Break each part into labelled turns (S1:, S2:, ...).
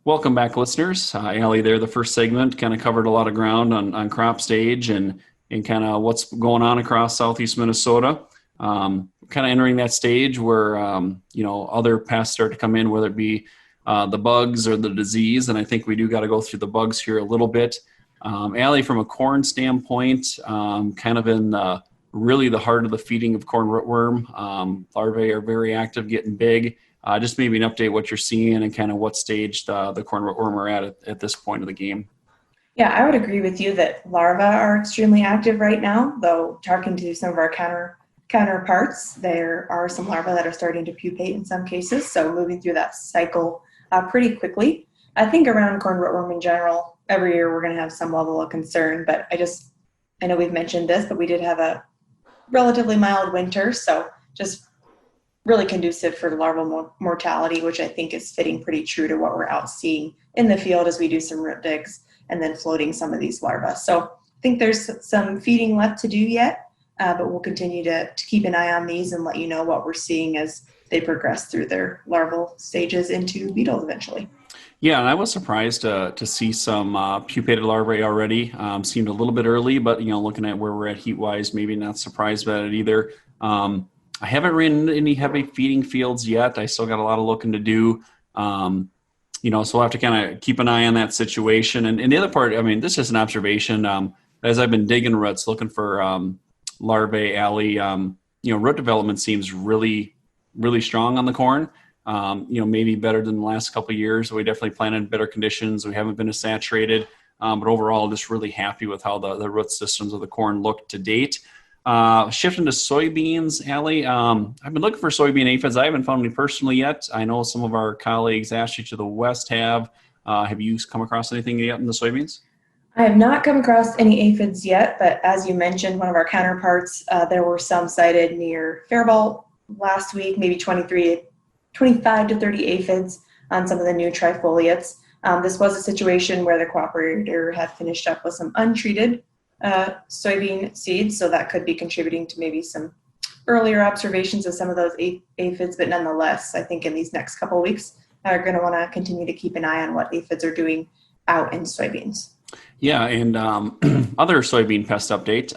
S1: Welcome back, listeners. Allie there, the first segment, kind of covered a lot of ground on crop stage and kind of what's going on across southeast Minnesota. Kind of entering that stage where, other pests start to come in, whether it be the bugs or the disease. And I think we do got to go through the bugs here a little bit. Allie, from a corn standpoint, kind of in really the heart of the feeding of corn rootworm. Larvae are very active, getting big. Just maybe an update what you're seeing and kind of what stage the corn rootworm are at this point of the game.
S2: Yeah, I would agree with you that larvae are extremely active right now, though talking to some of our counterparts, there are some larvae that are starting to pupate in some cases, so moving through that cycle pretty quickly. I think around corn rootworm in general, every year we're going to have some level of concern, but I know we've mentioned this, but we did have a relatively mild winter, so just really conducive for larval mortality, which I think is fitting pretty true to what we're out seeing in the field as we do some root digs and then floating some of these larvae. So I think there's some feeding left to do yet, but we'll continue to keep an eye on these and let you know what we're seeing as they progress through their larval stages into beetles eventually.
S1: Yeah, and I was surprised to see some pupated larvae already. Seemed a little bit early, but looking at where we're at heat-wise, maybe not surprised by it either. I haven't ran any heavy feeding fields yet. I still got a lot of looking to do. So we'll have to kind of keep an eye on that situation. And the other part, this is an observation. As I've been digging roots, looking for larvae, Allie, root development seems really, really strong on the corn. Maybe better than the last couple of years. We definitely planted in better conditions. We haven't been as saturated, but overall, just really happy with how the root systems of the corn look to date. Shifting to soybeans, Allie, I've been looking for soybean aphids. I haven't found any personally yet. I know some of our colleagues actually to the west have. Have you come across anything yet in the soybeans?
S2: I have not come across any aphids yet, but as you mentioned, one of our counterparts, there were some sighted near Faribault last week, maybe 25 to 30 aphids on some of the new trifoliates. This was a situation where the cooperator had finished up with some untreated soybean seeds, so that could be contributing to maybe some earlier observations of some of those aphids, but nonetheless, I think in these next couple of weeks, we're going to want to continue to keep an eye on what aphids are doing out in soybeans.
S1: Yeah, and other soybean pest update.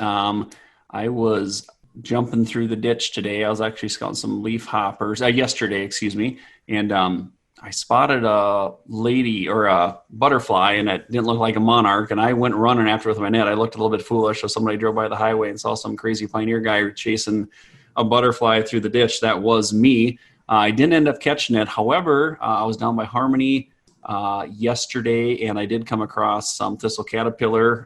S1: I was jumping through the ditch today. I was actually scouting some leaf hoppers, yesterday, and I spotted a lady or a butterfly, and it didn't look like a monarch, and I went running after it with my net. I looked a little bit foolish, so somebody drove by the highway and saw some crazy pioneer guy chasing a butterfly through the ditch. That was me. I didn't end up catching it. However, I was down by Harmony yesterday, and I did come across some thistle caterpillar,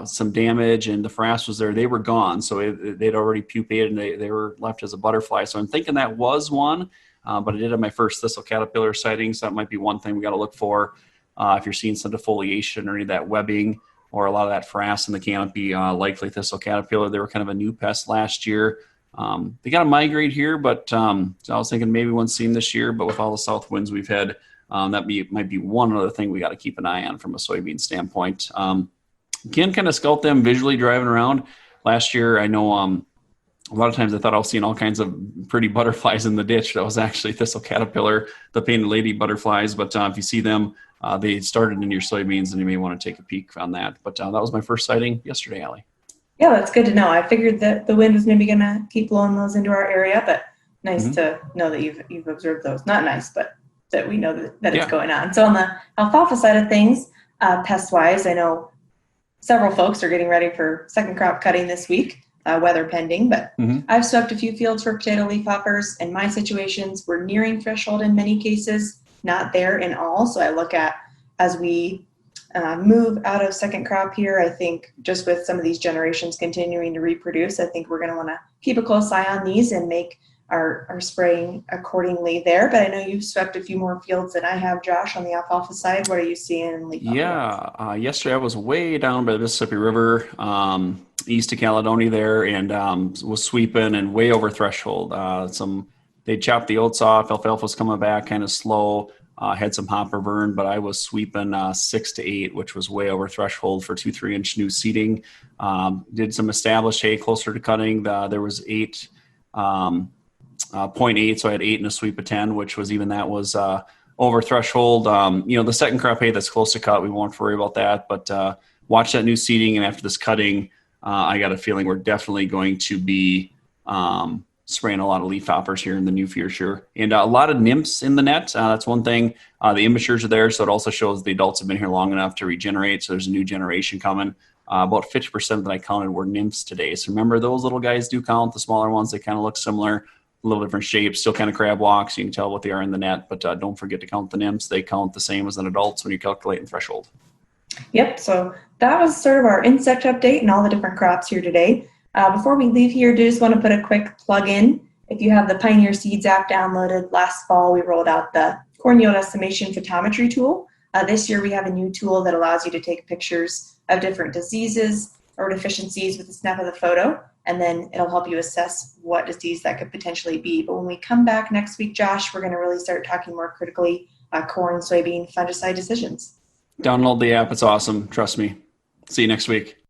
S1: some damage, and the frass was there. They were gone, so they'd already pupated, and they were left as a butterfly. So I'm thinking that was one. But I did have my first thistle caterpillar sighting, so that might be one thing we got to look for. If you're seeing some defoliation or any of that webbing or a lot of that frass in the canopy, likely thistle caterpillar. They were kind of a new pest last year. They got to migrate here, but so I was thinking maybe one seen this year, but with all the south winds we've had, might be one other thing we got to keep an eye on from a soybean standpoint. Can kind of scout them visually driving around. Last year, I know a lot of times I thought I was seeing all kinds of pretty butterflies in the ditch. That was actually thistle caterpillar, the painted lady butterflies. But if you see them, they started in your soybeans, and you may want to take a peek on that. But that was my first sighting yesterday, Allie.
S2: Yeah, that's good to know. I figured that the wind was maybe going to keep blowing those into our area, but nice to know that you've observed those. Not nice, but that we know that it's going on. So on the alfalfa side of things, pest-wise, I know several folks are getting ready for second crop cutting this week. Weather pending, but I've swept a few fields for potato leafhoppers, and my situations were nearing threshold in many cases, not there in all. So I look at as we move out of second crop here, I think just with some of these generations continuing to reproduce, I think we're going to want to keep a close eye on these and make our spraying accordingly there. But I know you've swept a few more fields than I have, Josh, on the alfalfa side. What are you seeing in leafhopper?
S1: Yeah, yesterday I was way down by the Mississippi River, east of Caledonia there, and was sweeping and way over threshold. They chopped the oats off. Alfalfa was coming back kind of slow. Had some hopper burn, but I was sweeping 6 to 8, which was way over threshold for 2-3 inch new seeding. Did some established hay closer to cutting. There was 8.8, so I had 8 in a sweep of 10, which was even that was over threshold. The second crop hay that's close to cut, we won't worry about that. But watch that new seeding, and after this cutting, I got a feeling we're definitely going to be spraying a lot of leaf hoppers here in the new future, and a lot of nymphs in the net. That's one thing. The immatures are there, so it also shows the adults have been here long enough to regenerate. So there's a new generation coming. About 50% that I counted were nymphs today. So remember, those little guys do count. The smaller ones, they kind of look similar, a little different shapes, still kind of crab walks. You can tell what they are in the net, but don't forget to count the nymphs. They count the same as an adults when you calculate in threshold.
S2: Yep, so that was sort of our insect update and all the different crops here today. Before we leave here, I just want to put a quick plug in. If you have the Pioneer Seeds app downloaded, last fall we rolled out the corn yield estimation photometry tool. This year we have a new tool that allows you to take pictures of different diseases or deficiencies with a snap of the photo, and then it'll help you assess what disease that could potentially be. But when we come back next week, Josh, we're going to really start talking more critically corn, soybean, fungicide decisions.
S1: Download the app. It's awesome. Trust me. See you next week.